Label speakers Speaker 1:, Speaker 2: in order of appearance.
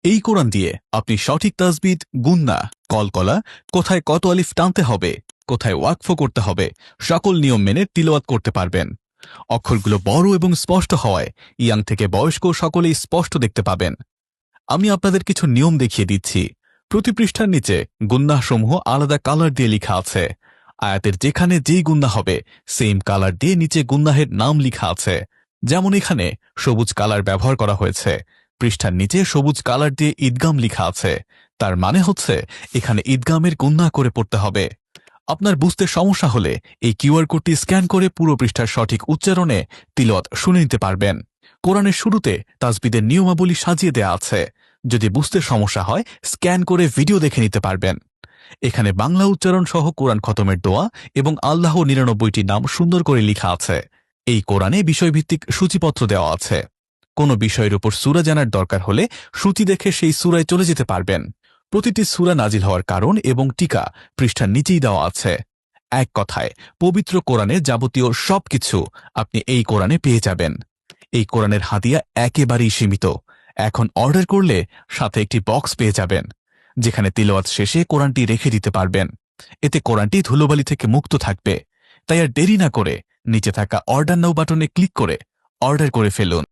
Speaker 1: এই কোরআন দিয়ে আপনি সঠিক তাসবিদ, গুন্না, কলকলা, কোথায় কত আলিফ টানতে হবে, কোথায় ওয়াকফ করতে হবে, সকল নিয়ম মেনে তিলাওয়াত করতে পারবেন। অক্ষরগুলো বড় এবং স্পষ্ট হওয়ায় ইয়াং থেকে বয়স্ক সকলেই স্পষ্ট দেখতে পাবেন। আমি আপনাদের কিছু নিয়ম দেখিয়ে দিচ্ছি। প্রতি পৃষ্ঠার নিচে গুন্নাহসমূহ আলাদা কালার দিয়ে লেখা আছে। আয়াতের যেখানে যেই গুন্না হবে সেম কালার দিয়ে নিচে গুন্নাহের নাম লেখা আছে। যেমন এখানে সবুজ কালার ব্যবহার করা হয়েছে, পৃষ্ঠার নিচে সবুজ কালার দিয়ে ঈদগাম লেখা আছে। তার মানে হচ্ছে এখানে ঈদগামের গুন্না করে পড়তে হবে। আপনার বুঝতে সমস্যা হলে এই কিউআর কোডটি স্ক্যান করে পুরো পৃষ্ঠার সঠিক উচ্চারণে তিলাওয়াত শুনে নিতে পারবেন। কোরআনের শুরুতে তাসবিদের নিয়মাবলী সাজিয়ে দেয়া আছে। যদি বুঝতে সমস্যা হয় স্ক্যান করে ভিডিও দেখে নিতে পারবেন। এখানে বাংলা উচ্চারণ সহ কোরআন খতমের দোয়া এবং আল্লাহ ৯৯টি নাম সুন্দর করে লেখা আছে। এই কোরআনে বিষয়ভিত্তিক সূচিপত্র দেওয়া আছে। কোনো বিষয়ের উপর সূরা জানার দরকার হলে সূচি দেখে সেই সূরায় চলে যেতে পারবেন। প্রতিটি সূরা নাজিল হওয়ার কারণ এবং টিকা পৃষ্ঠার নিচেই দেওয়া আছে। এক কথায় পবিত্র কোরআনে যাবতীয় সবকিছু আপনি এই কোরআনে পেয়ে যাবেন। এই কোরআনের হাদিয়া একেবারেই সীমিত। এখন অর্ডার করলে সাথে একটি বক্স পেয়ে যাবেন, যেখানে তিলাওয়াত শেষে কোরআনটি রেখে দিতে পারবেন। এতে কোরআনটি ধুলোবালি থেকে মুক্ত থাকবে। তাই আর দেরি না করে নিচে থাকা অর্ডার নাও বাটনে ক্লিক করে অর্ডার করে ফেলুন।